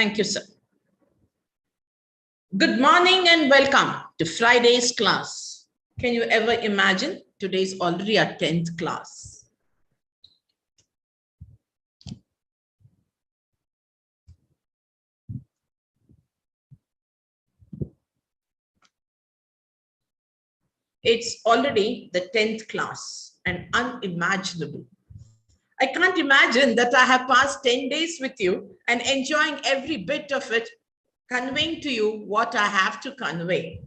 Thank you, sir. Good morning and welcome to Friday's class. Can you ever imagine today's already our 10th class? It's already the 10th class and unimaginable. I can't imagine that I have passed 10 days with you and enjoying every bit of it, conveying to you what I have to convey.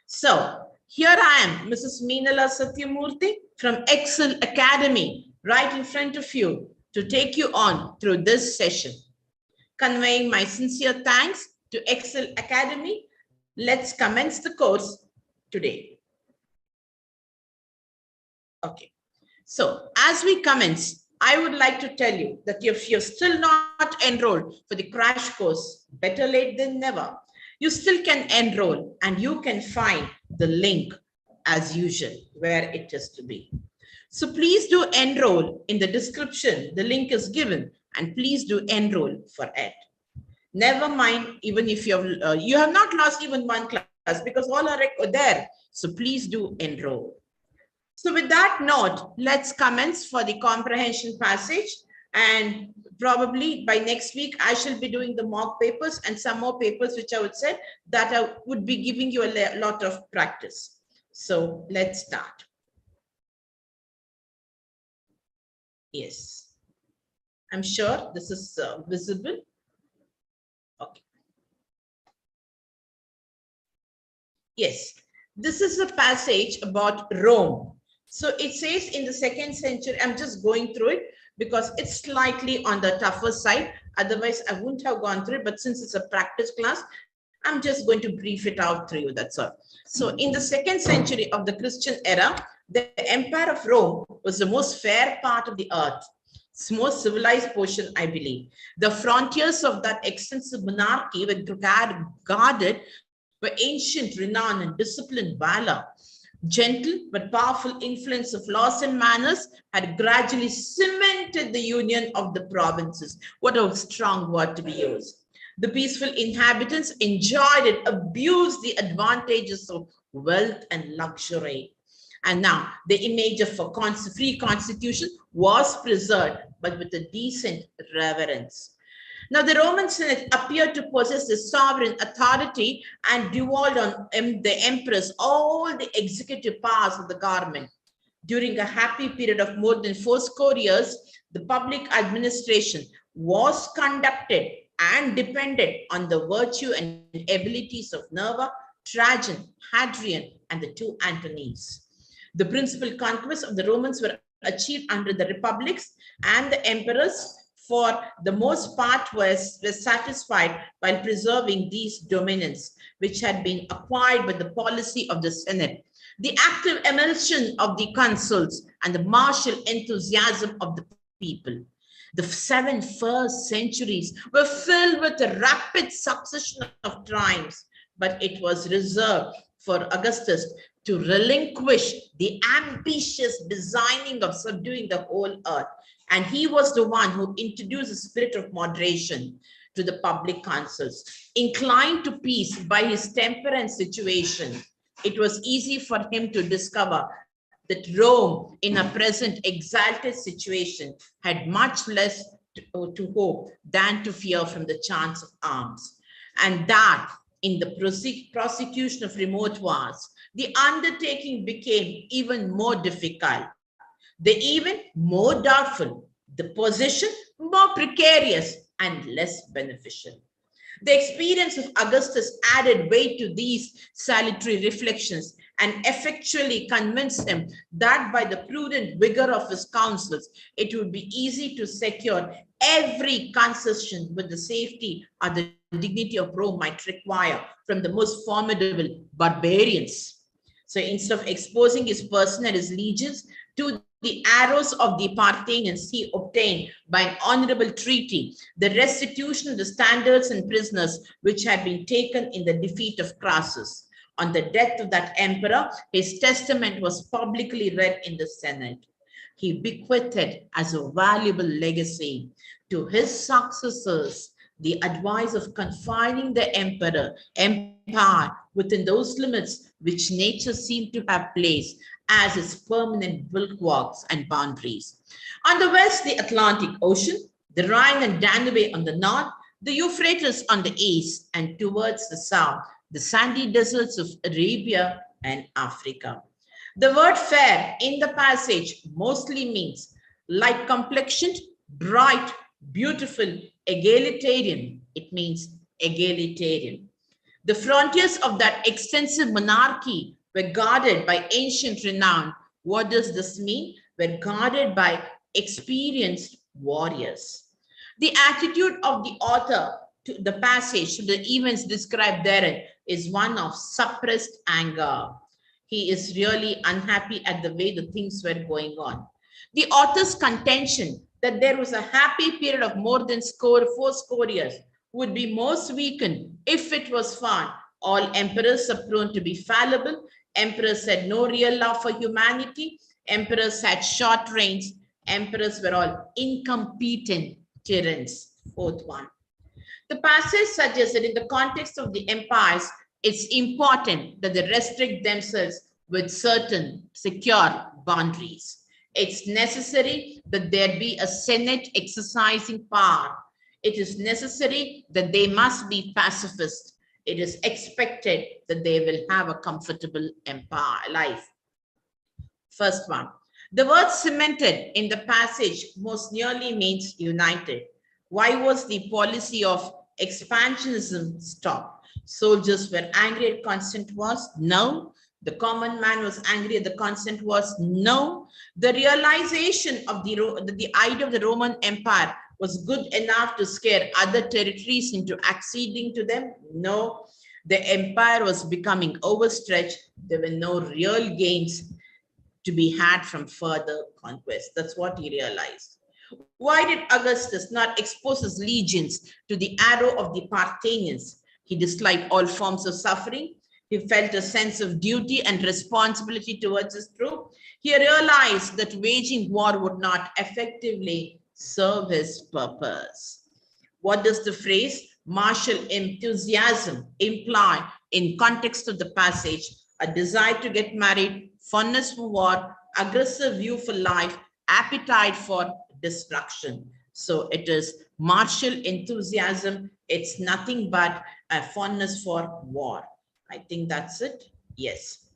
So here I am, Mrs. Meenala Satyamurthy from Ekcel Academy, right in front of you to take you on through this session. Conveying my sincere thanks to Ekcel Academy. Let's commence the course today. Okay, so as we commence, I would like to tell you that if you're still not enrolled for the crash course, better late than never, you still can enroll and you can find the link as usual where it is to be. So please do enroll in the description. The link is given and please do enroll for it. Never mind, even if you have not lost even one class because all are there. So please do enroll. So with that note, let's commence for the comprehension passage, and probably by next week, I shall be doing the mock papers and some more papers, which I would say that I would be giving you a lot of practice. So let's start. Yes, I'm sure this is visible. Okay. Yes, this is a passage about Rome. So it says in the 2nd century, I'm just going through it because it's slightly on the tougher side. Otherwise, I wouldn't have gone through it. But since it's a practice class, I'm just going to brief it out through you. That's all. So in the 2nd century of the Christian era, the Empire of Rome was the most fair part of the earth. It's the most civilized portion, I believe. The frontiers of that extensive monarchy were guarded by ancient renown and disciplined valor. Gentle but powerful influence of laws and manners had gradually cemented the union of the provinces. What a strong word to be used. The peaceful inhabitants enjoyed and abused the advantages of wealth and luxury. And now the image of a free constitution was preserved, but with a decent reverence. Now, the Roman Senate appeared to possess the sovereign authority and devolved on the empress all the executive powers of the government. During a happy period of more than 40 years, the public administration was conducted and depended on the virtue and abilities of Nerva, Trajan, Hadrian, and the 2 Antonines. The principal conquests of the Romans were achieved under the republics, and the emperors for the most part was satisfied while preserving these dominions, which had been acquired by the policy of the Senate, the active emulsion of the consuls, and the martial enthusiasm of the people. The 7 first centuries were filled with a rapid succession of triumphs, but it was reserved for Augustus to relinquish the ambitious designing of subduing the whole earth. And he was the one who introduced the spirit of moderation to the public councils. Inclined to peace by his temper and situation, it was easy for him to discover that Rome, in a present exalted situation, had much less to hope than to fear from the chance of arms. And that in the prosecution of remote wars, the undertaking became even more difficult. The even more doubtful, the position more precarious and less beneficial. The experience of Augustus added weight to these salutary reflections and effectually convinced him that by the prudent vigor of his counsels, it would be easy to secure every concession with the safety or the dignity of Rome might require from the most formidable barbarians. So instead of exposing his person and his legions to the arrows of the Parthians, he obtained by an honorable treaty the restitution of the standards and prisoners which had been taken in the defeat of Crassus. On the death of that emperor, his testament was publicly read in the Senate. He bequeathed as a valuable legacy to his successors the advice of confining the empire within those limits which nature seemed to have placed as its permanent bulwarks and boundaries. On the west, the Atlantic Ocean, the Rhine and Danube on the north, the Euphrates on the east, and towards the south, the sandy deserts of Arabia and Africa. The word fair in the passage mostly means light complexioned, bright, beautiful, egalitarian. It means egalitarian. The frontiers of that extensive monarchy were guarded by ancient renown. What does this mean? Were guarded by experienced warriors. The attitude of the author to the passage, to the events described therein, is one of suppressed anger. He is really unhappy at the way the things were going on. The author's contention that there was a happy period of more than fourscore years would be most weakened if it was found all emperors are prone to be fallible, emperors had no real love for humanity, emperors had short reigns, emperors were all incompetent tyrants. Fourth one. The passage suggests that in the context of the empires, it's important that they restrict themselves with certain secure boundaries. It's necessary that there be a Senate exercising power. It is necessary that they must be pacifist. It is expected that they will have a comfortable empire life. First one. The word cemented in the passage most nearly means united. Why was the policy of expansionism stopped? Soldiers were angry at constant wars? No. The common man was angry at the constant wars? No. The realization of the idea of the Roman Empire was good enough to scare other territories into acceding to them? No. The empire was becoming overstretched. There were no real gains to be had from further conquest. That's what he realized. Why did Augustus not expose his legions to the arrow of the Parthians? He disliked all forms of suffering. He felt a sense of duty and responsibility towards his troop. He realized that waging war would not effectively serve his purpose. What does the phrase martial enthusiasm imply in context of the passage? A desire to get married, fondness for war, aggressive view for life, appetite for destruction. So it is martial enthusiasm. It's nothing but a fondness for war. I think that's it. Yes.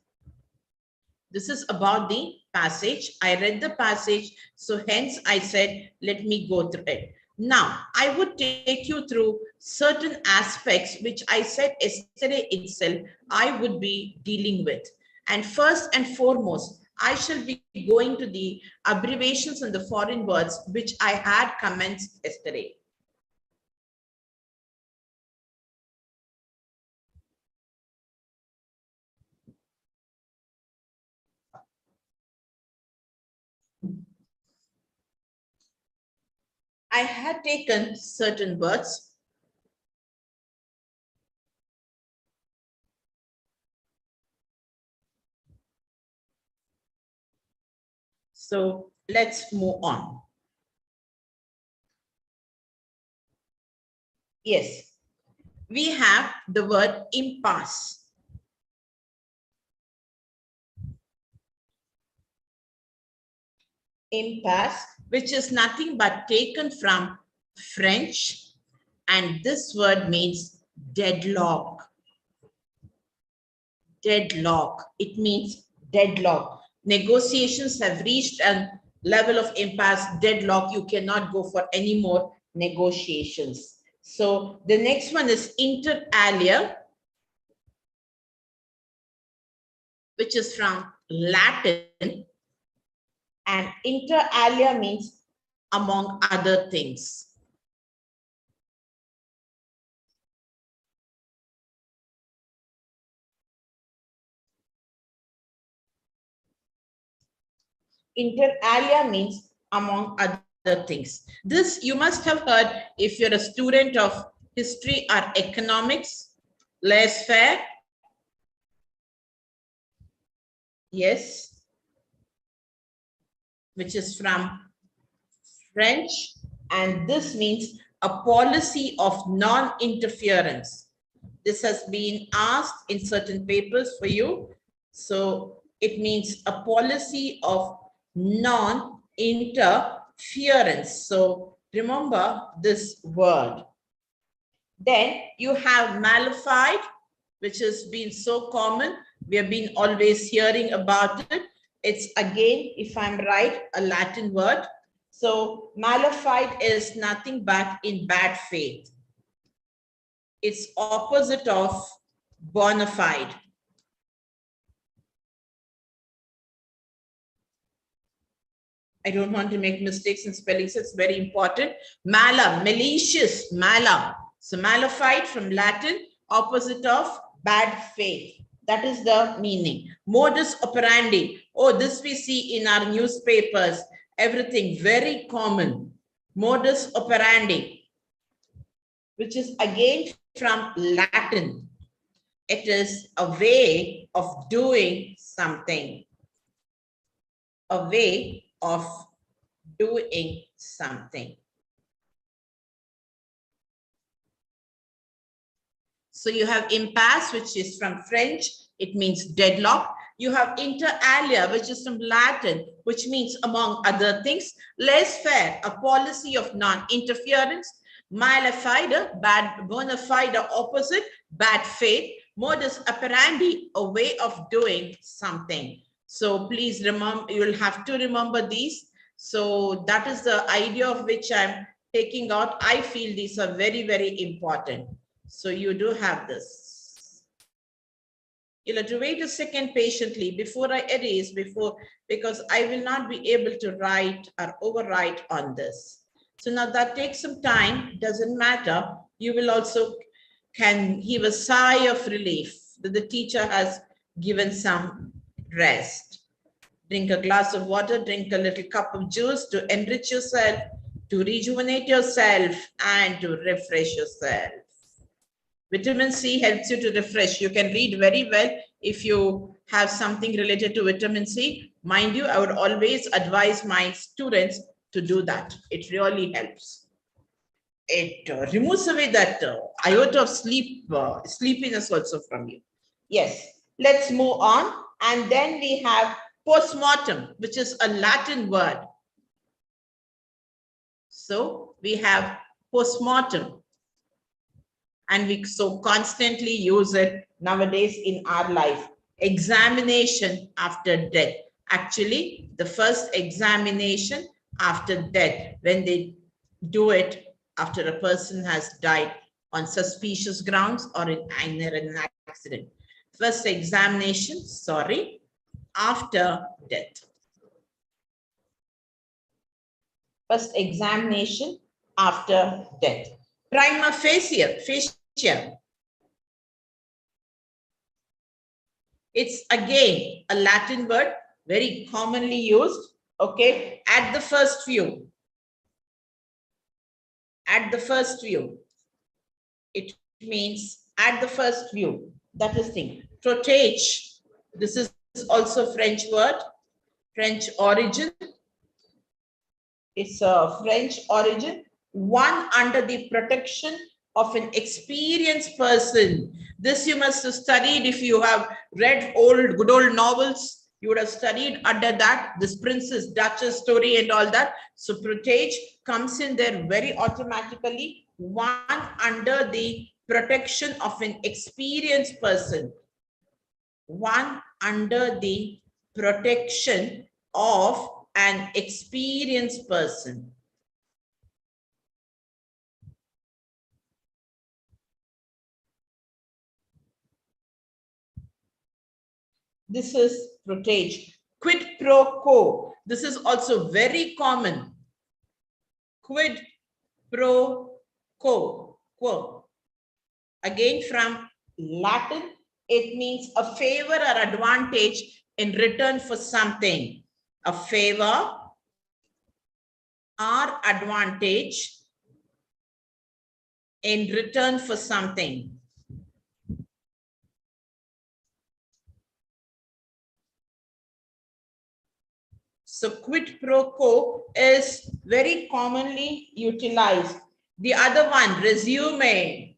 This is about the passage. I read the passage. So hence I said, let me go through it. Now, I would take you through certain aspects which I said yesterday itself I would be dealing with. And first and foremost, I shall be going to the abbreviations and the foreign words which I had commenced yesterday. I had taken certain words. So let's move on. Yes, we have the word impasse. Impasse, which is nothing but taken from French, and this word means deadlock. Deadlock. It means deadlock. Negotiations have reached a level of impasse, deadlock. You cannot go for any more negotiations. So the next one is inter alia, which is from Latin, and inter alia means among other things. Inter alia means among other things. This you must have heard if you're a student of history or economics. Laissez-faire. Yes. Which is from French. And this means a policy of non-interference. This has been asked in certain papers for you. So it means a policy of non-interference. So remember this word. Then you have malified, which has been so common. We have been always hearing about it. It's again, if I'm right, a Latin word. So malified is nothing but in bad faith. It's opposite of bona fide. I don't want to make mistakes in spelling, so it's very important. Mala, malicious, mala. So malified from Latin, opposite of bad faith. That is the meaning. Modus operandi. Oh, this we see in our newspapers. Everything very common. Modus operandi, which is again from Latin. It is a way of doing something. A way of doing something. So you have impasse, which is from French. It means deadlock. You have inter alia, which is from Latin, which means, among other things, laissez-faire, a policy of non-interference. Malified, bad, bona fide, opposite, bad faith. Modus operandi, a way of doing something. So please remember, you'll have to remember these. So that is the idea of which I'm taking out. I feel these are very, very important. So you do have this. You'll have to wait a second patiently before I erase, because I will not be able to write or overwrite on this. So now that takes some time, doesn't matter. You will also can heave a sigh of relief that the teacher has given some rest. Drink a glass of water, drink a little cup of juice to enrich yourself, to rejuvenate yourself, and to refresh yourself. Vitamin C helps you to refresh. You can read very well if you have something related to vitamin C. Mind you, I would always advise my students to do that. It really helps. It removes away that iota of sleepiness also from you. Yes, let's move on. And then we have postmortem, which is a Latin word. So we have postmortem. And we so constantly use it nowadays in our life. Examination after death. Actually, the first examination after death, when they do it after a person has died on suspicious grounds or in an accident. First examination, after death. First examination after death. Prima facie. It's again a Latin word, very commonly used. Okay, at the first view. At the first view. It means at the first view. That is thing. Protege. This is also French word, French origin. It's a French origin. One under the protection of an experienced person. This you must have studied if you have read good old novels. You would have studied under that, this Princess Duchess story and all that. So protege comes in there very automatically. One under the protection of an experienced person. One under the protection of an experienced person. This is protege. Quid pro quo. This is also very common. Quid pro quo. Quo. Again from Latin, it means a favor or advantage in return for something. A favor or advantage in return for something. So quid pro quo is very commonly utilized. The other one, resume,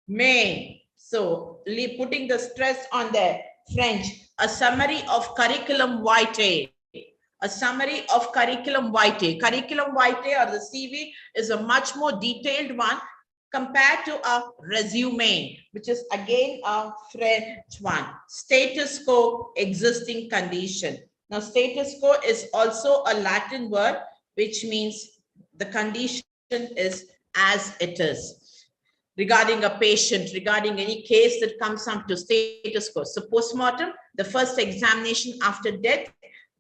main. So putting the stress on the French, a summary of curriculum vitae. A summary of curriculum vitae. Curriculum vitae or the CV is a much more detailed one compared to a resume, which is again a French one. Status quo, existing condition. Now, status quo is also a Latin word, which means the condition is as it is. Regarding a patient, regarding any case that comes up to status quo. So postmortem, the first examination after death,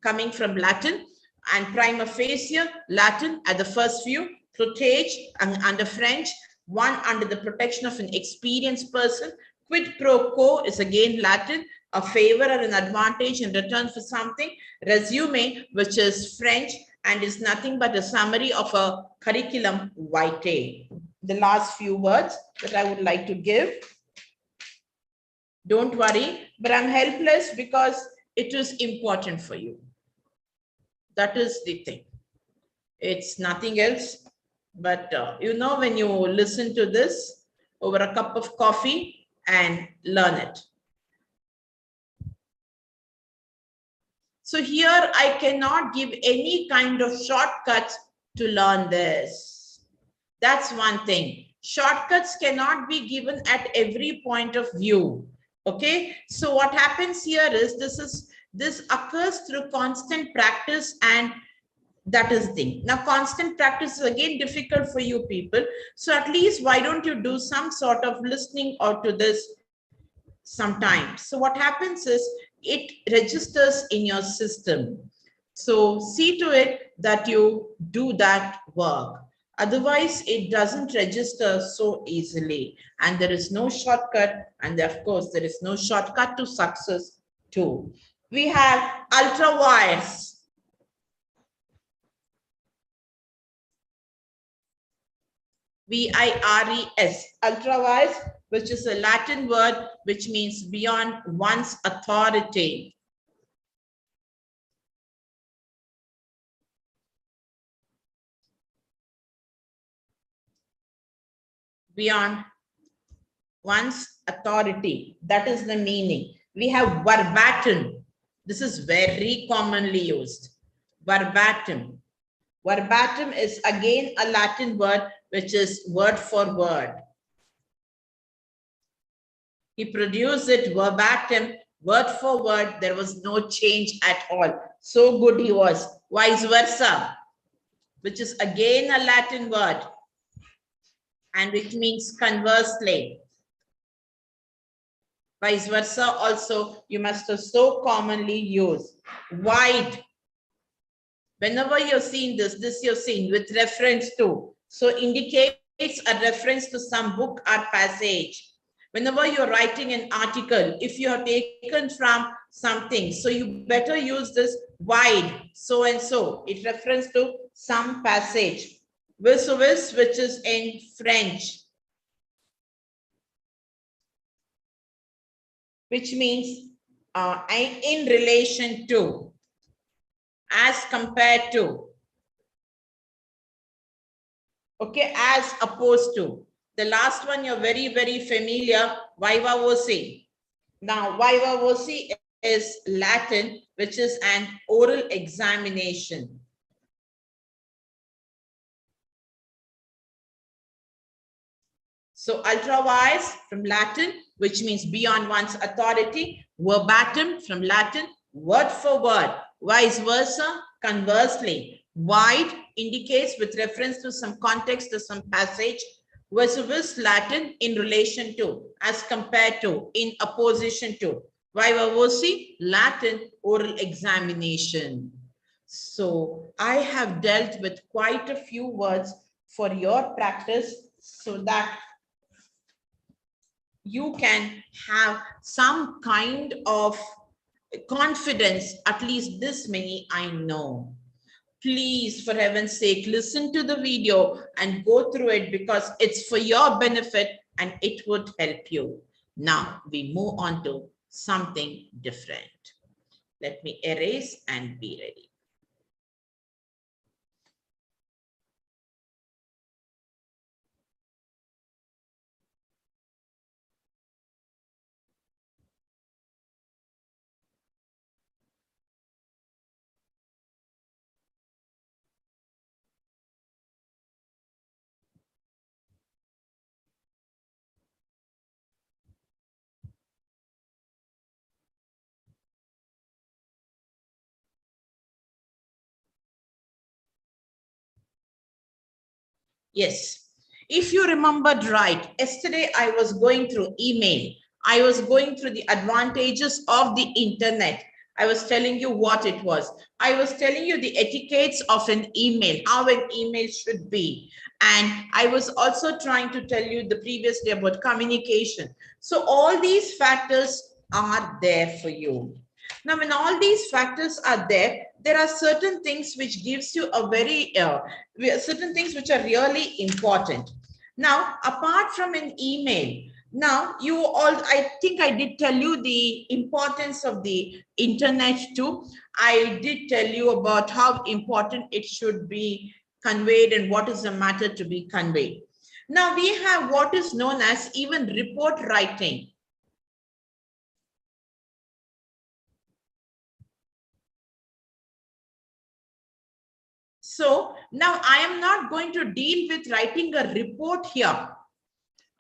coming from Latin, and prima facie, Latin at the first view, protege under French, one under the protection of an experienced person. Quid pro quo is again Latin, a favor or an advantage in return for something. Resume, which is French and is nothing but a summary of a curriculum vitae. The last few words that I would like to give. Don't worry, but I'm helpless because it is important for you. That is the thing. It's nothing else. But you know, when you listen to this over a cup of coffee and learn it. So here I cannot give any kind of shortcuts to learn this. That's one thing. Shortcuts cannot be given at every point of view. Okay. So what happens here is this occurs through constant practice, and that is the thing. Now, constant practice is again difficult for you people. So at least why don't you do some sort of listening or to this sometimes. So what happens is it registers in your system. So see to it that you do that work. Otherwise, it doesn't register so easily. And there is no shortcut. And of course, there is no shortcut to success too. We have ultra wires. VIRES, ultra wires, which is a Latin word which means beyond one's authority. Beyond one's authority. That is the meaning. We have verbatim. This is very commonly used. Verbatim. Verbatim is again a Latin word which is word for word. He produced it verbatim, word for word. There was no change at all. So good he was. Vice versa, which is again a Latin word, and which means conversely. Vice versa also, you must have so commonly used. Wide. Whenever you're seeing this you're seeing with reference to. So indicates a reference to some book or passage. Whenever you're writing an article, if you have taken from something, so you better use this wide, so and so. It refers to some passage. Vis-a-vis, which is in French, which means in relation to, as compared to, okay, as opposed to. The last one you're very, very familiar, viva voce. Now, viva voce is Latin, which is an oral examination. So ultra vires from Latin, which means beyond one's authority. Verbatim from Latin, word for word. Vice versa, conversely. Wide indicates with reference to some context or some passage. Vis-a-vis, Latin, in relation to, as compared to, in opposition to. Viva voce, Latin, oral examination. So I have dealt with quite a few words for your practice so that you can have some kind of confidence, at least this many I know. Please, for heaven's sake, listen to the video and go through it because it's for your benefit and it would help you. Now we move on to something different. Let me erase and be ready. Yes. If you remembered right, yesterday I was going through email. I was going through the advantages of the internet. I was telling you what it was. I was telling you the etiquettes of an email, how an email should be. And I was also trying to tell you the previous day about communication. So all these factors are there for you. Now, when all these factors are there, there are certain things which gives you a very, certain things which are really important. Now, apart from an email, now you all, I think I did tell you the importance of the internet too. I did tell you about how important it should be conveyed and what is the matter to be conveyed. Now we have what is known as even report writing. So now I am not going to deal with writing a report here.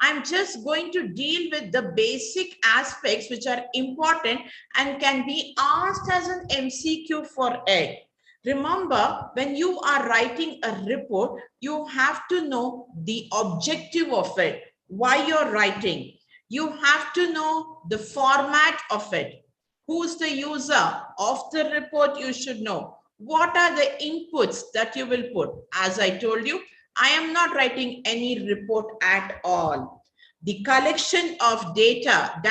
I'm just going to deal with the basic aspects which are important and can be asked as an MCQ for it. Remember, when you are writing a report, you have to know the objective of it, why you're writing. You have to know the format of it. Who's the user of the report you should know. What are the inputs that you will put? As I told you, I am not writing any report at all. The collection of data,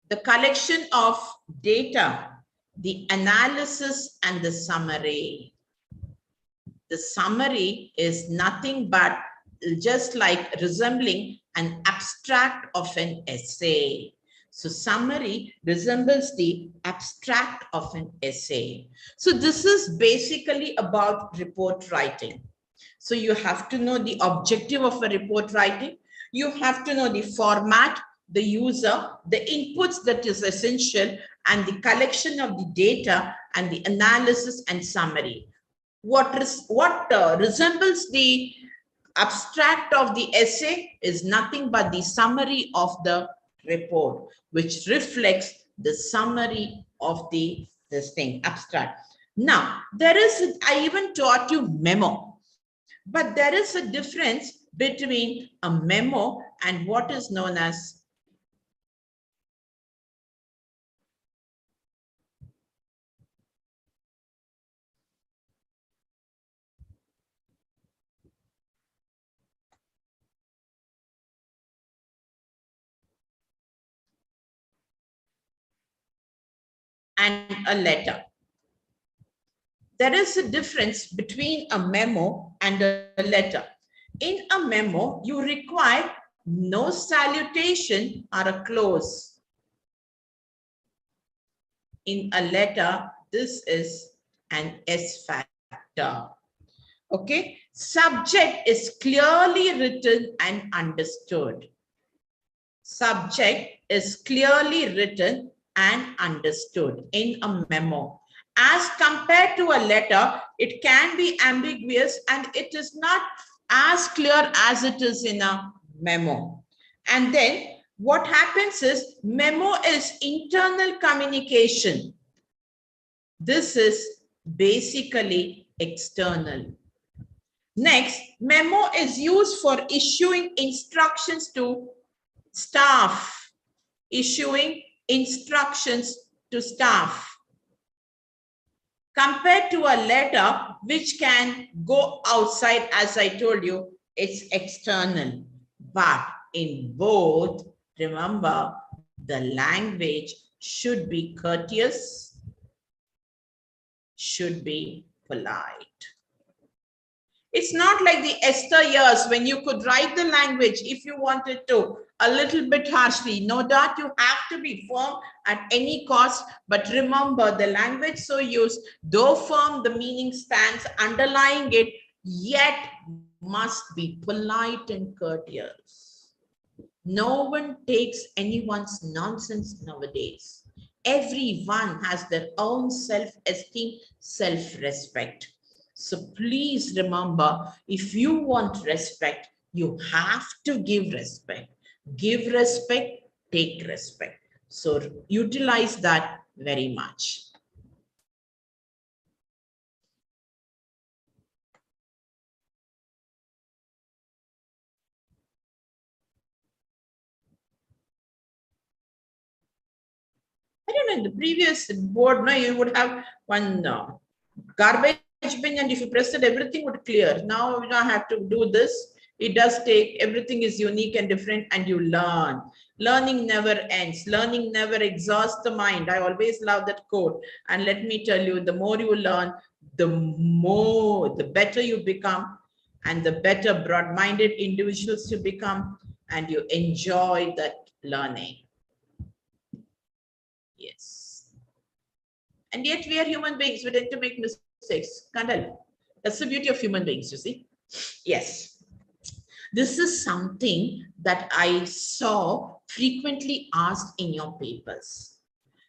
the collection of data, the analysis and the summary. The summary is nothing but just like resembling an abstract of an essay. So summary resembles the abstract of an essay. So this is basically about report writing. So you have to know the objective of a report writing. You have to know the format, the user, the inputs that is essential, and the collection of the data and the analysis and summary. What resembles the abstract of the essay is nothing but the summary of the report, which reflects the summary of this thing, abstract. Now, I even taught you memo, but there is a difference between a memo and what is known as and a letter. There is a difference between a memo and a letter. In a memo, you require no salutation or a close. In a letter, this is an S factor. Okay, subject is clearly written and understood. Subject is clearly written and understood in a memo. As compared to a letter, it can be ambiguous and it is not as clear as it is in a memo. And then what happens is memo is internal communication. This is basically external. Next, memo is used for issuing instructions to staff, issuing instructions to staff. Compared to a letter, which can go outside, as I told you, it's external. But in both, remember, the language should be courteous, should be polite. It's not like the Esther years when you could write the language if you wanted to a little bit harshly. No doubt you have to be firm at any cost. But remember, the language so used, though firm, the meaning stands underlying it, yet must be polite and courteous. No one takes anyone's nonsense nowadays. Everyone has their own self-esteem, self-respect. So please remember, if you want respect, you have to give respect. Give respect, take respect. So utilize that very much. in the previous board, no, you would have one garbage bin, and if you press it, everything would clear. Now you don't have to do this. It does take, everything is unique and different, and you learn. Learning never ends. Learning never exhausts the mind. I always love that quote. And let me tell you, the more you learn, the better you become, and the better broad-minded individuals you become, and you enjoy that learning. Yes. And yet we are human beings. We tend to make mistakes. Can't help. That's the beauty of human beings, you see. Yes. This is something that I saw frequently asked in your papers.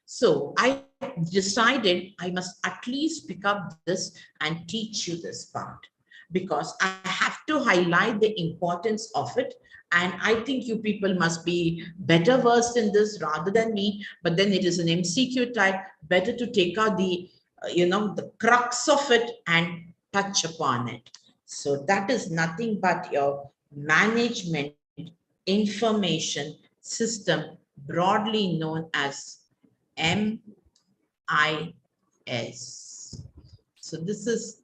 So I decided I must at least pick up this and teach you this part, because I have to highlight the importance of it. And I think you people must be better versed in this rather than me, but then it is an MCQ type, better to take out the, the crux of it and touch upon it. So that is nothing but your management information system, broadly known as MIS. So this is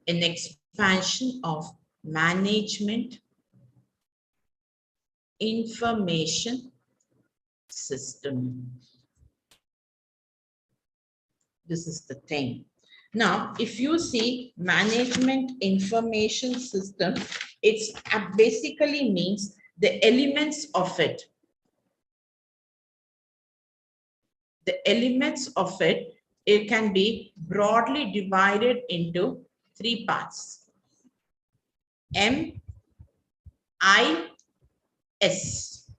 an expansion of management information system. This is the thing. Now, if you see management information system, it's basically means the elements of it. The elements of it, it can be broadly divided into 3 parts. M, I, S.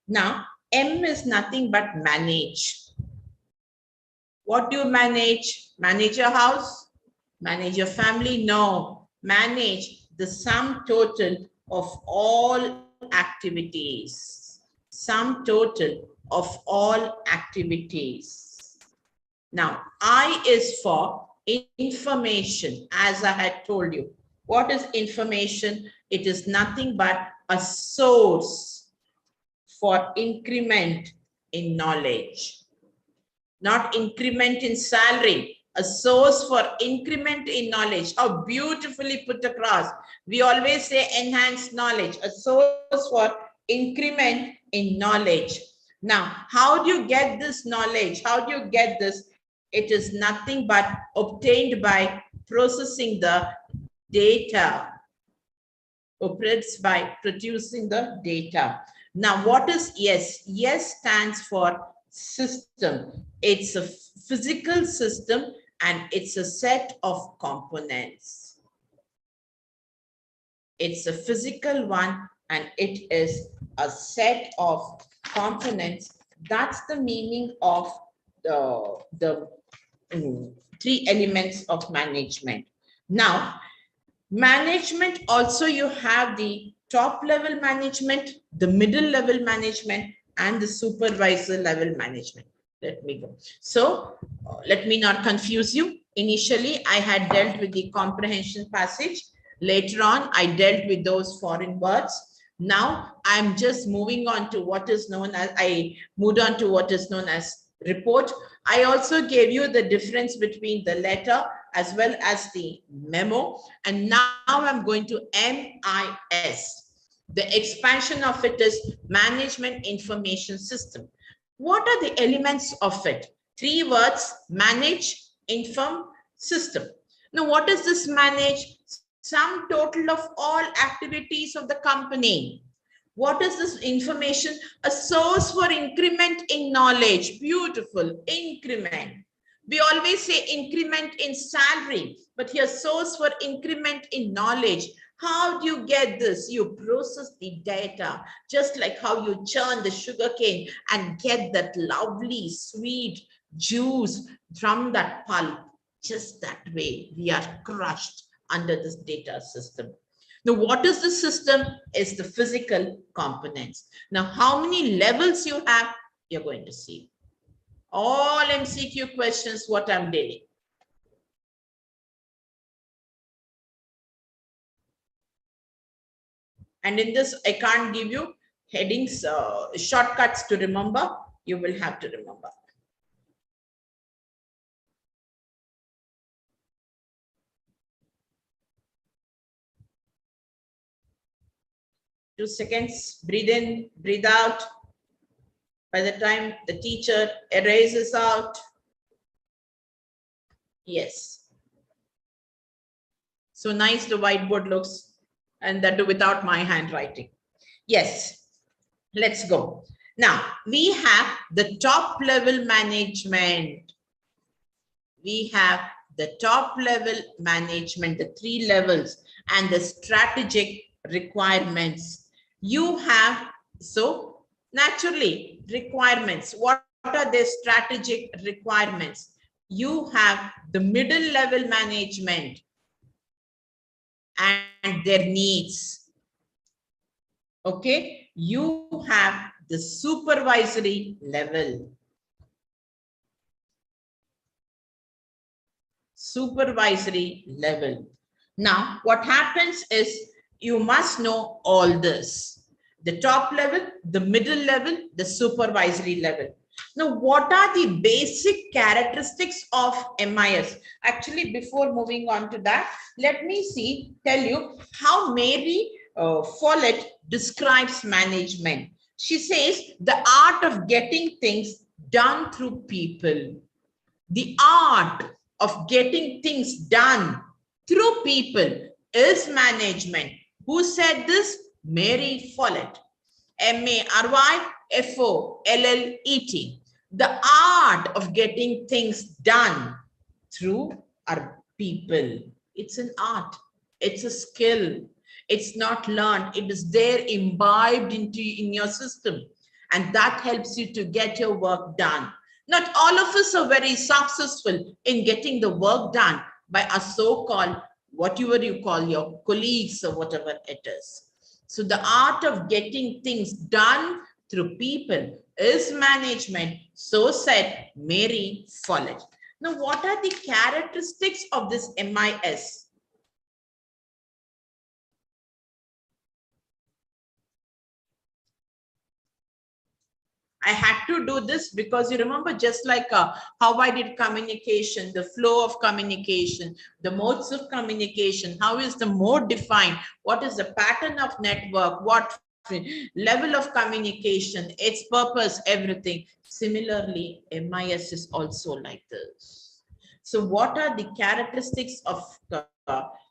Now, M is nothing but manage. What do you manage? Manage your house? Manage your family? No. Manage the sum total of all activities. Sum total of all activities. Now, I is for information, as I had told you. What is information? It is nothing but a source for increment in knowledge. Not increment in salary, a source for increment in knowledge. How beautifully put across. We always say enhanced knowledge, a source for increment in knowledge. Now, how do you get this knowledge? How do you get this? It is nothing but obtained by processing the data. Operates by producing the data. Now, what is yes? Yes stands for system. It's a physical system and it's a set of components. It's a physical one and it is a set of components. That's the meaning of the 3 elements of management. Now, management also, you have the top level management, the middle level management, and the supervisor level management. Let me go. So let me not confuse you. Initially, I had dealt with the comprehension passage. Later on, I dealt with those foreign words. Now I'm just moving on to what is known as, I moved on to what is known as report. I also gave you the difference between the letter as well as the memo. And now I'm going to MIS. The expansion of it is Management Information System. What are the elements of it? 3 words: manage, inform, system. Now, what is this manage? Sum total of all activities of the company. What is this information? A source for increment in knowledge. Beautiful, increment. We always say increment in salary, but here source for increment in knowledge. How do you get this? You process the data, just like how you churn the sugar cane and get that lovely sweet juice from that pulp. Just that way, we are crushed under this data system. Now, what is the system? Is the physical components. Now, how many levels you have? You're going to see. All MCQ questions, what I'm dealing. And in this, I can't give you headings, shortcuts to remember. You will have to remember. 2 seconds. Breathe in, breathe out. By the time the teacher erases out. Yes. So nice the whiteboard looks, and that too without my handwriting. Yes. Let's go. Now, we have the top level management. We have the top level management, the 3 levels, and the strategic requirements. You have, so naturally, requirements. What are the strategic requirements? You have the middle level management and their needs. Okay, you have the supervisory level. Supervisory level. Now, what happens is you must know all this. The top level, the middle level, the supervisory level. Now, what are the basic characteristics of MIS? Actually, before moving on to that, let me tell you how Mary Follett describes management. She says, the art of getting things done through people. The art of getting things done through people is management. Who said this? Mary Follett. Marry Follet. The art of getting things done through our people. It's an art. It's a skill. It's not learned. It is there imbibed in your system. And that helps you to get your work done. Not all of us are very successful in getting the work done by a so-called, whatever you call your colleagues or whatever it is. So the art of getting things done through people is management. So said Mary Follett. Now, what are the characteristics of this MIS? I had to do this because you remember, just like how I did communication, the flow of communication, the modes of communication, how is the mode defined, what is the pattern of network, what level of communication, its purpose, everything. Similarly, MIS is also like this. So what are the characteristics of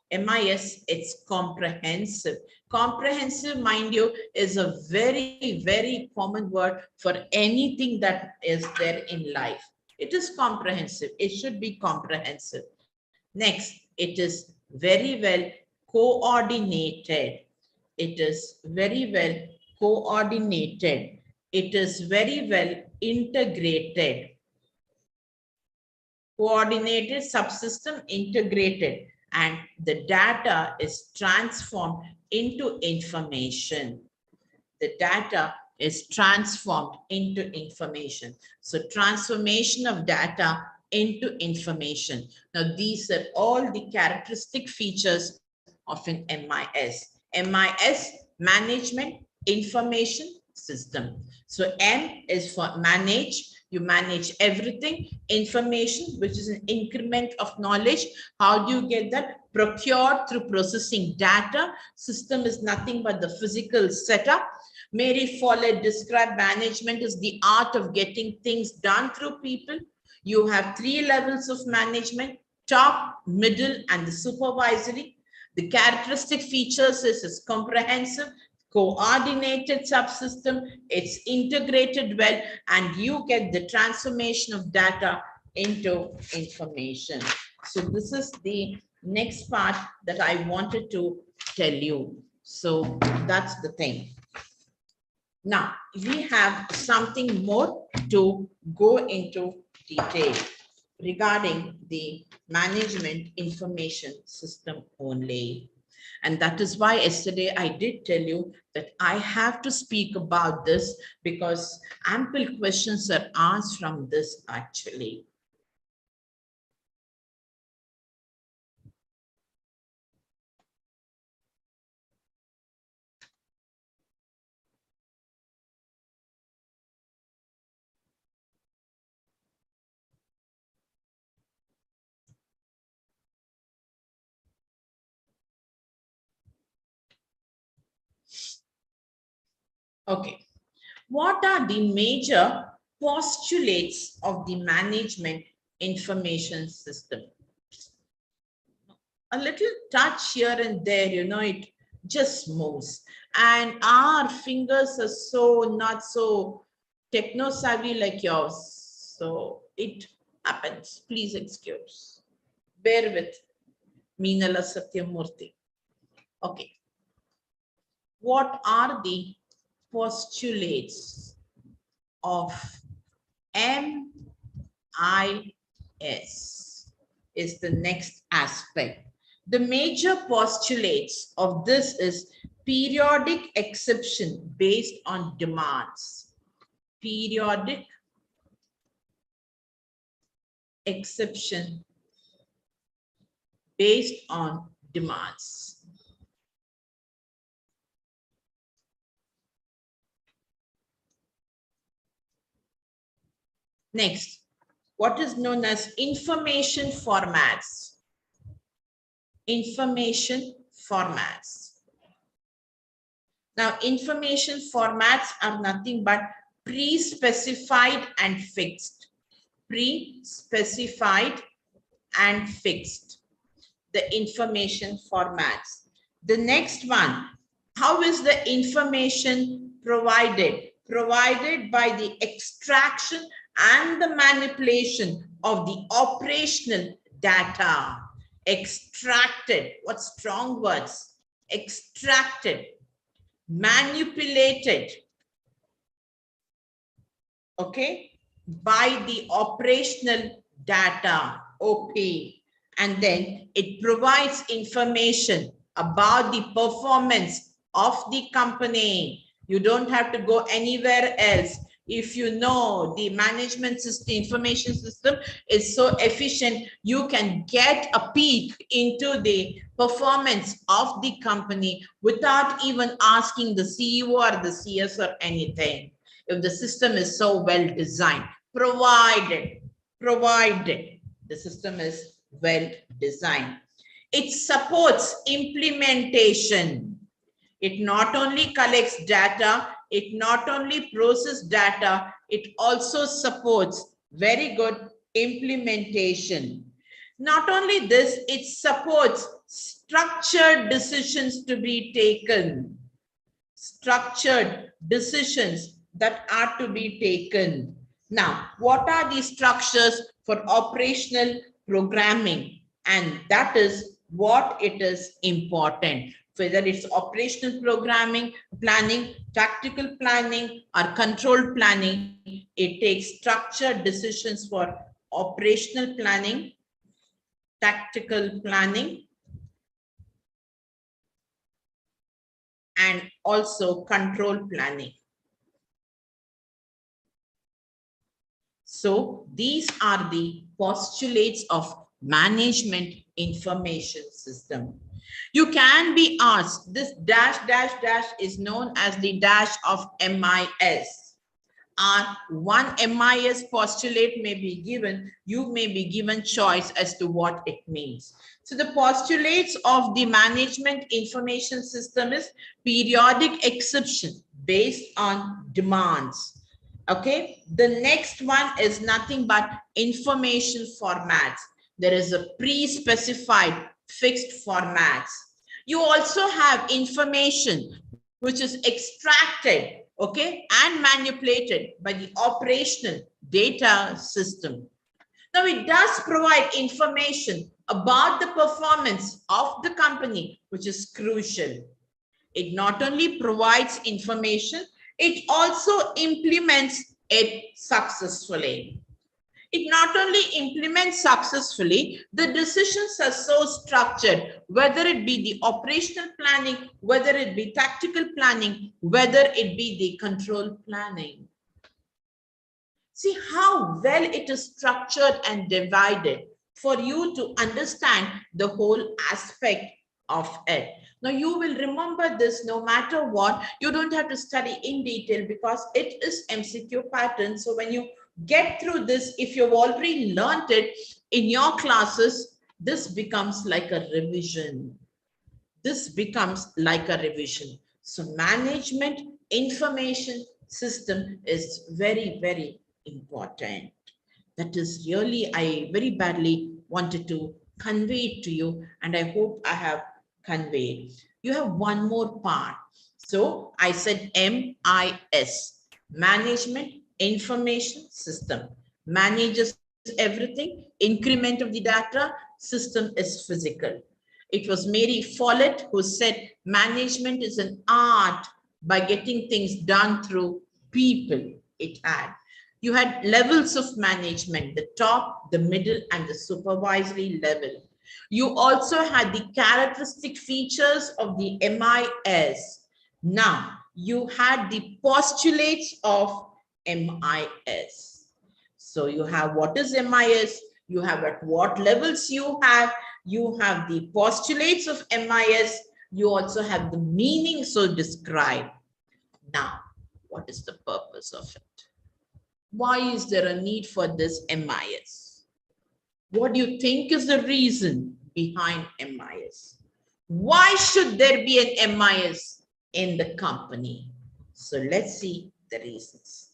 MIS? It's comprehensive. Comprehensive, mind you, is a very, very common word for anything that is there in life. It is comprehensive. It should be comprehensive. Next, it is very well coordinated. It is very well coordinated. It is very well integrated. Coordinated, subsystem, integrated, and the data is transformed into information. The data is transformed into information. So transformation of data into information. Now, these are all the characteristic features of an MIS. MIS, management information system. So M is for manage. You manage everything. Information, which is an increment of knowledge. How do you get that? Procured through processing data. System is nothing but the physical setup. Mary Follett described management as the art of getting things done through people. You have 3 levels of management: top, middle, and the supervisory. The characteristic features is comprehensive, coordinated subsystem, it's integrated well, and you get the transformation of data into information. So this is the next part that I wanted to tell you. So that's the thing. Now, we have something more to go into detail regarding the management information system only. And that is why yesterday I did tell you that I have to speak about this because ample questions are asked from this actually. Okay. What are the major postulates of the management information system? A little touch here and there, it just moves. And our fingers are so not so techno savvy like yours. So it happens. Please excuse. Bear with Meenala Satyamurthy. Okay. What are the postulates of MIS is the next aspect. The major postulates of this is periodic exception based on demands. Periodic exception based on demands. Next, what is known as information formats. Information formats. Now, information formats are nothing but pre-specified and fixed. Pre-specified and fixed. The information formats. The next one, how is the information provided? Provided by the extraction and the manipulation of the operational data. Extracted, what strong words? Extracted, manipulated, okay, by the operational data, OP. And then it provides information about the performance of the company. You don't have to go anywhere else. If you know the management system, information system is so efficient, you can get a peek into the performance of the company without even asking the CEO or the CS or anything. If the system is so well designed, provided the system is well designed. It supports implementation. It not only collects data, it not only processes data, it also supports very good implementation. Not only this, it supports structured decisions to be taken. Structured decisions that are to be taken. Now, what are the structures for operational programming? And that is what it is important. Whether it's operational programming, planning, tactical planning, or controlled planning, it takes structured decisions for operational planning, tactical planning, and also control planning. So these are the postulates of management information system. You can be asked, this dash, dash, dash is known as the dash of MIS. One MIS postulate may be given, you may be given choice as to what it means. So the postulates of the management information system is periodic exception based on demands. Okay, the next one is nothing but information formats. There is a pre-specified fixed formats. You also have information which is extracted, okay, and manipulated by the operational data system. Now, it does provide information about the performance of the company, which is crucial. It not only provides information, it also implements it successfully. It not only implements successfully, the decisions are so structured, whether it be the operational planning, whether it be tactical planning, whether it be the control planning. See how well it is structured and divided for you to understand the whole aspect of it. Now, you will remember this no matter what. You don't have to study in detail because it is MCQ pattern. So when you get through this, if you've already learned it in your classes, this becomes like a revision. This becomes like a revision. So management Information system is very, very important. That is really, I very badly wanted to convey it to you, and I hope I have conveyed. You have one more part. So I said MIS, Management Information System, manages everything. Increment of the data, system is physical. It was Mary Follett who said management is an art by getting things done through people. It had. You had levels of management, the top, the middle, and the supervisory level. You also had the characteristic features of the MIS. Now, you had the postulates of MIS. So you have what is MIS, you have at what levels you have the postulates of MIS, you also have the meaning so described. Now, what is the purpose of it? Why is there a need for this MIS? What do you think is the reason behind MIS? Why should there be an MIS in the company? So let's see the reasons.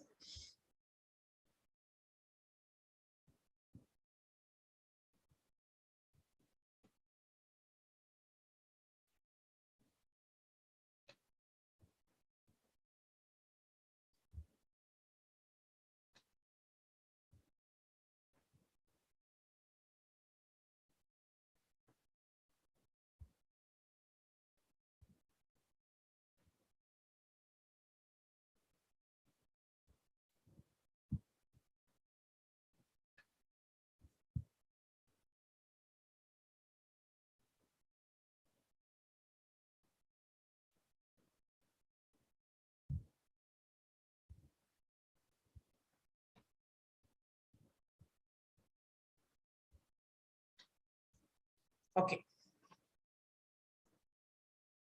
Okay.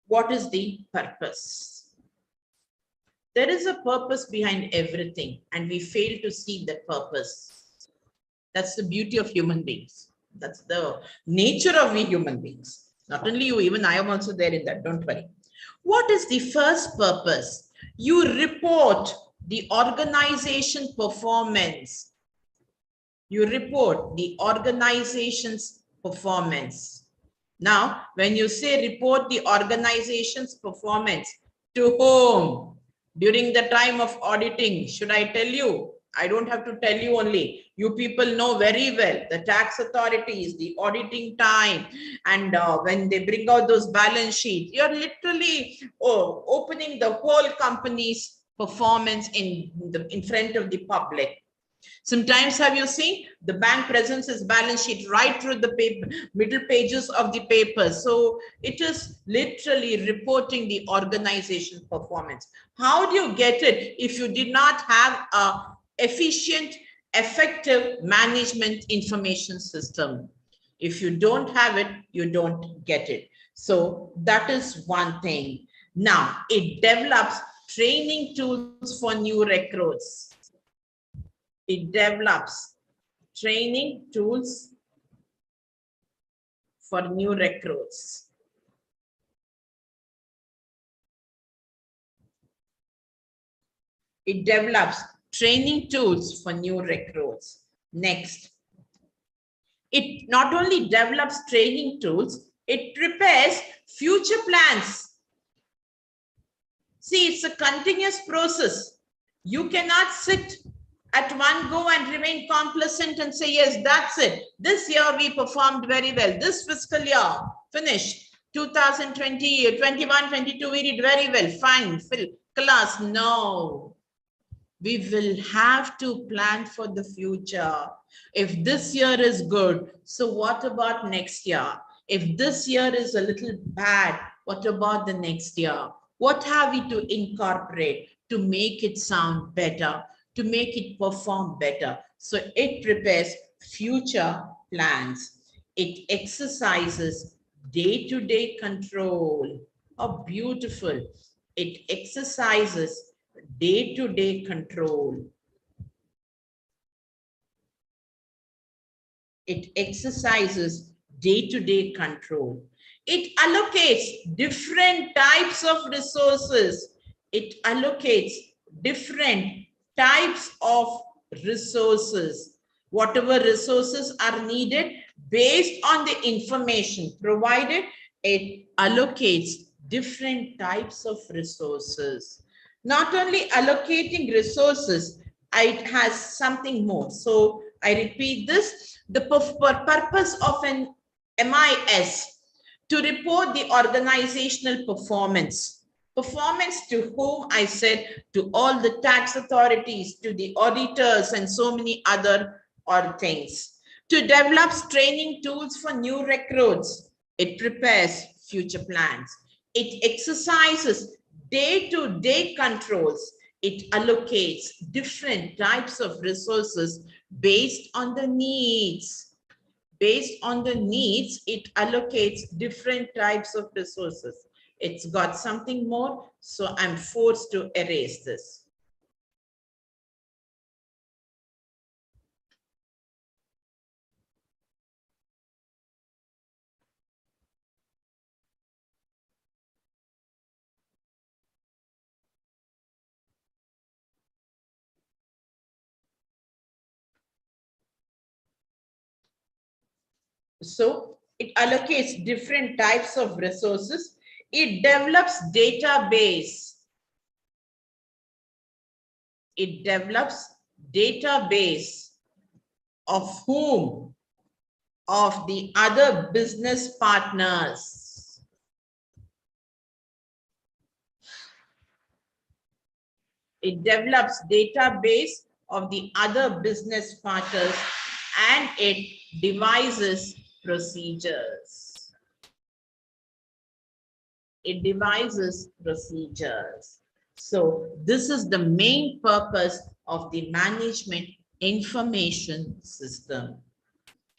What is the purpose? There is a purpose behind everything, and we fail to see that purpose. That's the beauty of human beings. That's the nature of we human beings. Not only you, even I am also there in that. Don't worry. What is the first purpose? You report the organization performance. You report the organization's performance. Now, when you say report the organization's performance, to whom? During the time of auditing, should I tell you? I don't have to tell you only. You people know very well the tax authorities, the auditing time, and when they bring out those balance sheets, you're literally opening the whole company's performance in front of the public. Sometimes have you seen the bank presents its balance sheet right through the paper, middle pages of the paper. So it is literally reporting the organization performance. How do you get it if you did not have a efficient, effective management information system? If you don't have it, you don't get it. So that is one thing. Now, it develops training tools for new recruits. It develops training tools for new recruits. It develops training tools for new recruits. Next, it not only develops training tools, it prepares future plans. See, it's a continuous process. You cannot sit at one go and remain complacent and say, yes, that's it. This year we performed very well. This fiscal year, finished. 2020, 21, 22, we did very well. Fine, class. No. We will have to plan for the future. If this year is good, so what about next year? If this year is a little bad, what about the next year? What have we to incorporate to make it sound better, to make it perform better? So it prepares future plans. It exercises day-to-day control. Oh, beautiful. It exercises day-to-day control. It exercises day-to-day control. It allocates different types of resources It allocates different types of resources. Whatever resources are needed based on the information provided, it allocates different types of resources. Not only allocating resources, it has something more. So I repeat this, the purpose of an MIS to report the organizational performance. Performance to whom? I said to all the tax authorities, to the auditors, and so many other things. To develop training tools for new recruits. It prepares future plans. It exercises day-to-day controls. It allocates different types of resources based on the needs. Based on the needs, it allocates different types of resources. It's got something more, so I'm forced to erase this. So it allocates different types of resources. It develops database. It develops database of whom? Of the other business partners. It develops database of the other business partners, and it devises procedures. It devises procedures. So this is the main purpose of the management information system,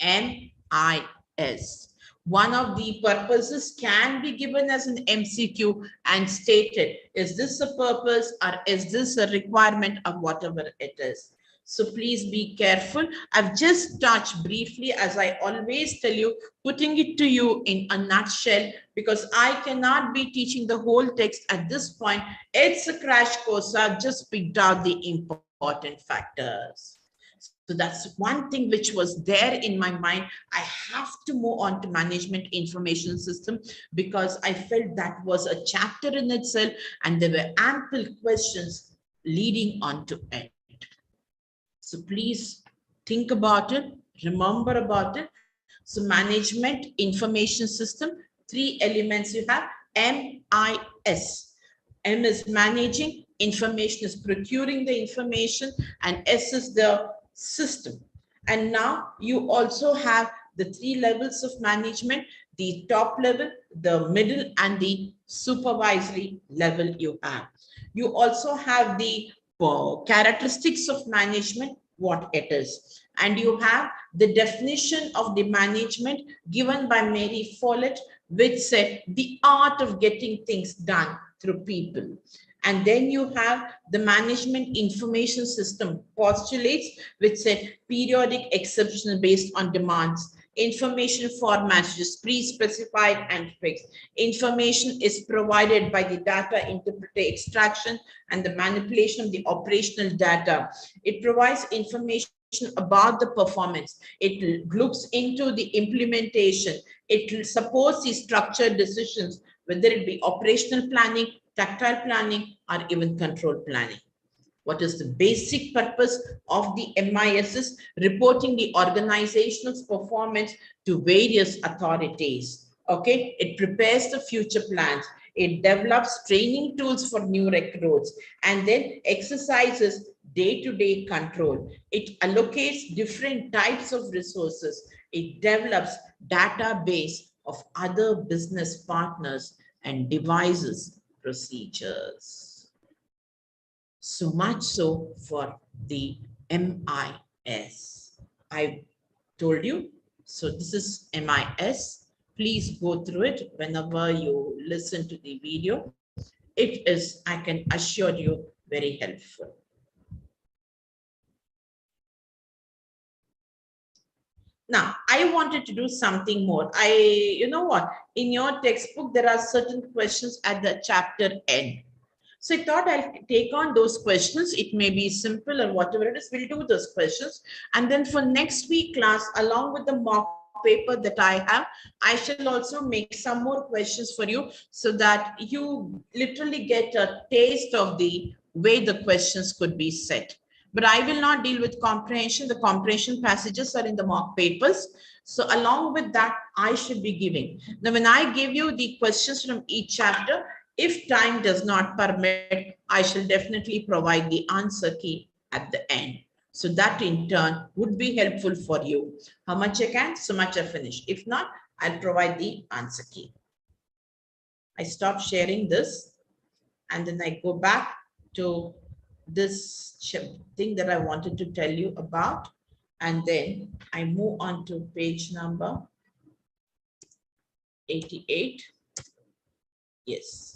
MIS. One of the purposes can be given as an MCQ and stated, is this a purpose or is this a requirement of whatever it is? So please be careful. I've just touched briefly, as I always tell you, putting it to you in a nutshell, because I cannot be teaching the whole text at this point. It's a crash course. So I've just picked out the important factors. So that's one thing which was there in my mind. I have to move on to management information system because I felt that was a chapter in itself and there were ample questions leading on to it. So please think about it, remember about it. So management information system, 3 elements you have, MIS. M is managing, information is procuring the information, and S is the system. And now you also have the 3 levels of management, the top level, the middle, and the supervisory level you have. You also have the characteristics of management, what it is. And you have the definition of the management given by Mary Follett, which said the art of getting things done through people. And then you have the management information system postulates, which said periodic exceptional based on demands. Information formats, which is pre-specified and fixed. Information is provided by the data interpreter extraction and the manipulation of the operational data. It provides information about the performance. It looks into the implementation. It supports the structured decisions, whether it be operational planning, tactile planning, or even control planning. What is the basic purpose of the MIS is reporting the organization's performance to various authorities. Okay, it prepares the future plans. It develops training tools for new recruits and then exercises day-to-day control. It allocates different types of resources. It develops database of other business partners and devises procedures. So much so for the MIS. I told you. So this is MIS. Please go through it whenever you listen to the video. It is, I can assure you, very helpful. Now, I wanted to do something more. You know what? In your textbook, there are certain questions at the chapter end. So I thought I'll take on those questions. It may be simple or whatever it is, we'll do those questions. And then for next week class, along with the mock paper that I have, I shall also make some more questions for you so that you literally get a taste of the way the questions could be set. But I will not deal with comprehension. The comprehension passages are in the mock papers. So along with that, I should be giving. Now, when I give you the questions from each chapter, if time does not permit, I shall definitely provide the answer key at the end. So that in turn would be helpful for you. How much I can, so much I finish. If not, I'll provide the answer key. I stop sharing this and then I go back to this thing that I wanted to tell you about. And then I move on to page number 88. Yes.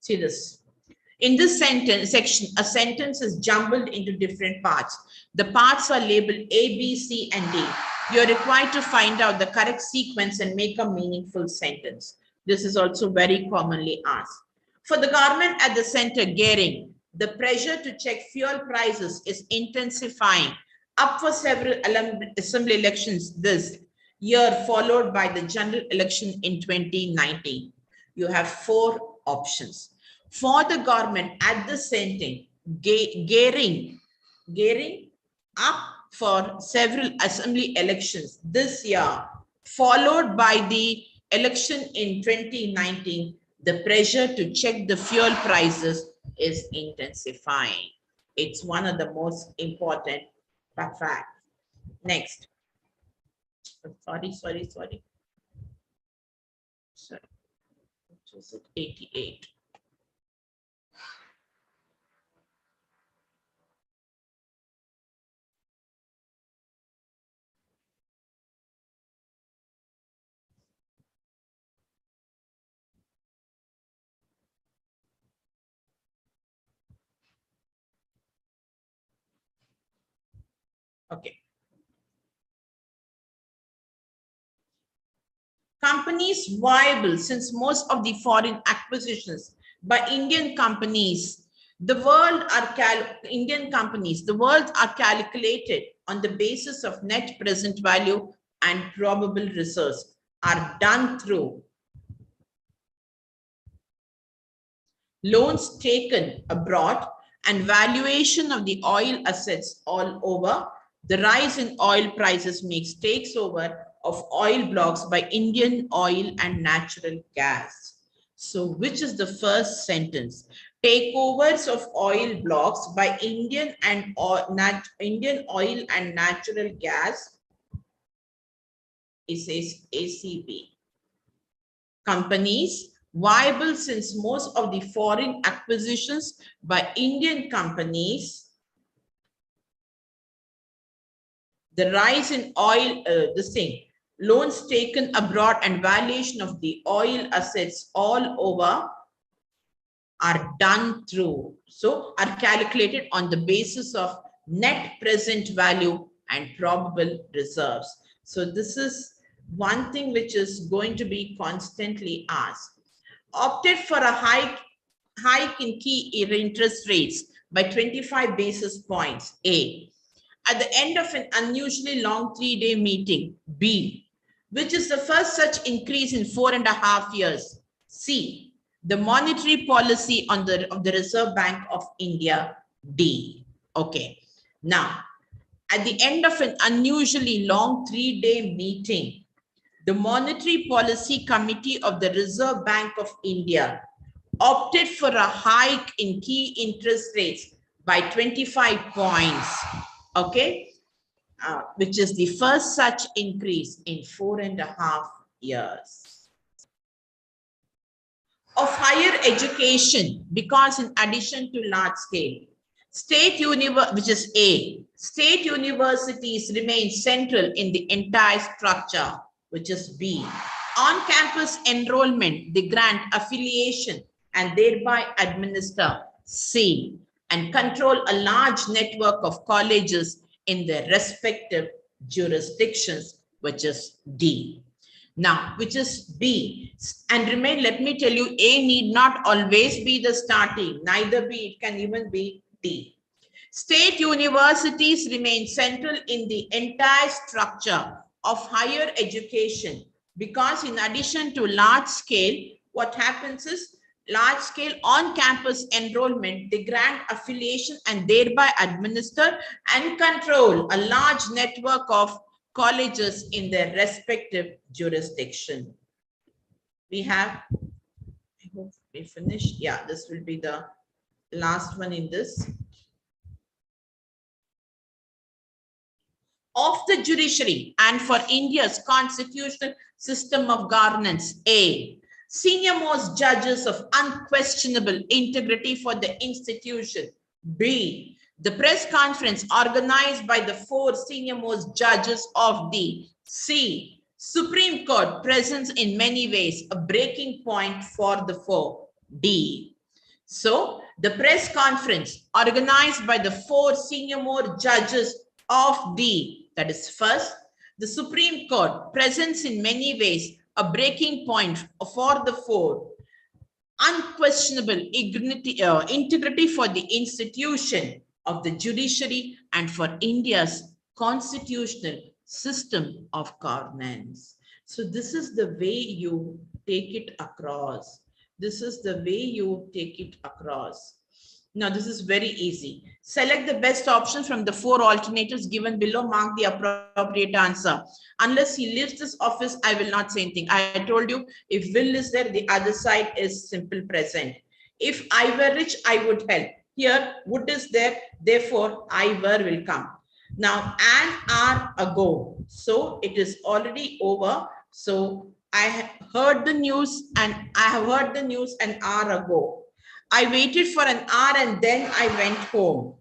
See this. In this sentence section, a sentence is jumbled into different parts. The parts are labeled A, B, C, and D. You're required to find out the correct sequence and make a meaningful sentence. This is also very commonly asked. For the government at the center, gearing, the pressure to check fuel prices is intensifying up for several assembly elections this year, followed by the general election in 2019. You have 4 options. For the government at the center, gearing up for several assembly elections this year, followed by the election in 2019, the pressure to check the fuel prices is intensifying. It's one of the most important facts. Next. Sorry. Sorry. Which is it? 88. Okay. Companies viable since most of the foreign acquisitions by Indian companies, the world are calculated on the basis of net present value and probable reserves are done through loans taken abroad and valuation of the oil assets all over. The rise in oil prices makes takeover of oil blocks by Indian oil and natural gas. So which is the first sentence? Takeovers of oil blocks by Indian oil and natural gas. It says ACB. Companies viable since most of the foreign acquisitions by Indian companies, the rise in oil, loans taken abroad and valuation of the oil assets all over are done through, so are calculated on the basis of net present value and probable reserves. So this is one thing which is going to be constantly asked. Opted for a hike in key interest rates by 25 basis points, A. At the end of an unusually long 3-day meeting, B. Which is the first such increase in 4.5 years, C. The monetary policy of the Reserve Bank of India, D. Okay. Now, at the end of an unusually long 3-day meeting, the Monetary Policy Committee of the Reserve Bank of India opted for a hike in key interest rates by 25 points, okay, which is the first such increase in 4.5 years. Of higher education, because in addition to large scale, which is A, state universities remain central in the entire structure, which is B. On-campus enrollment, they grant affiliation and thereby administer, C. and control a large network of colleges in their respective jurisdictions, which is D. Now, which is B. And remain, let me tell you, A need not always be the starting, neither B, it can even be D. State universities remain central in the entire structure of higher education because in addition to large scale, what happens is large scale on-campus enrollment, they grant affiliation and thereby administer and control a large network of colleges in their respective jurisdiction. We have, I hope we finished. Yeah, this will be the last one in this. Of the judiciary and for India's constitutional system of governance. A. Senior most judges of unquestionable integrity for the institution. B. The press conference organized by the 4 senior most judges of the C. Supreme Court presents in many ways a breaking point for the 4. D. So the press conference organized by the 4 senior most judges of D, that is first, the Supreme Court presents in many ways a breaking point for the 4. Unquestionable integrity for the institution of the judiciary and for India's constitutional system of governance. So this is the way you take it across. This is the way you take it across. Now, this is very easy. Select the best option from the 4 alternatives given below. Mark the appropriate answer. Unless he leaves this office, I will not say anything. I told you, if Will is there, the other side is simple present. If I were rich, I would help. Here, would is there, therefore, I were will come. Now, an hour ago, so it is already over. So I have heard the news and an hour ago. I waited for an hour and then I went home.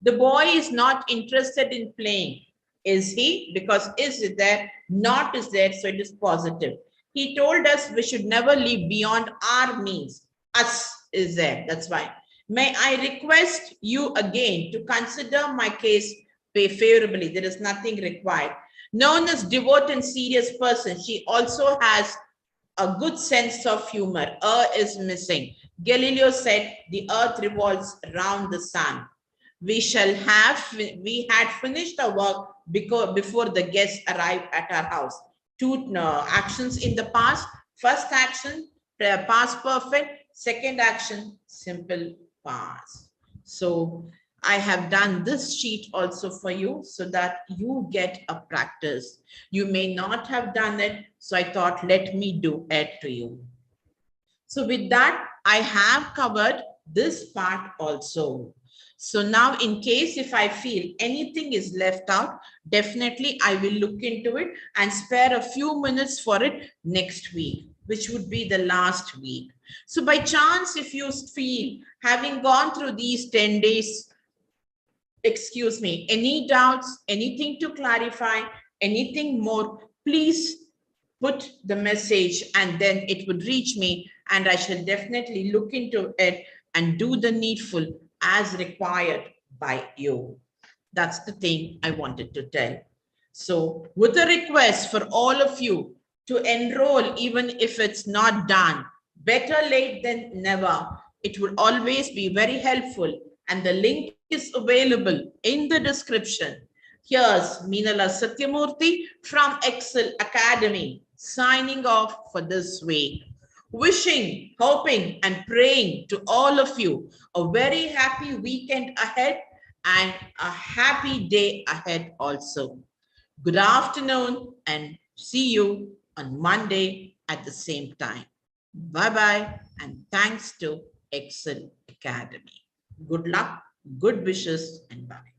The boy is not interested in playing. Is he? Because is it there? Not is there, so it is positive. He told us we should never live beyond our means. Us is there, that's why. May I request you again to consider my case favorably. There is nothing required. Known as devout and serious person, she also has a good sense of humor. Is missing. Galileo said the earth revolves around the sun. We had finished our work before the guests arrived at our house. 2 actions in the past. First action, past perfect. Second action, simple past. So I have done this sheet also for you so that you get a practice. You may not have done it, so I thought, let me do it to you. So with that, I have covered this part also. So now in case if I feel anything is left out, definitely I will look into it and spare a few minutes for it next week, which would be the last week. So by chance, if you feel having gone through these 10 days, excuse me, any doubts, anything to clarify, anything more, please put the message and then it would reach me and I shall definitely look into it and do the needful as required by you. That's the thing I wanted to tell. So with a request for all of you to enroll, even if it's not done, better late than never. It will always be very helpful. And the link is available in the description. Here's Meenala Satyamurthy from Ekcel Academy signing off for this week. Wishing, hoping, and praying to all of you a very happy weekend ahead and a happy day ahead also. Good afternoon and see you on Monday at the same time. Bye-bye and thanks to Ekcel Academy. Good luck, good wishes, and bye.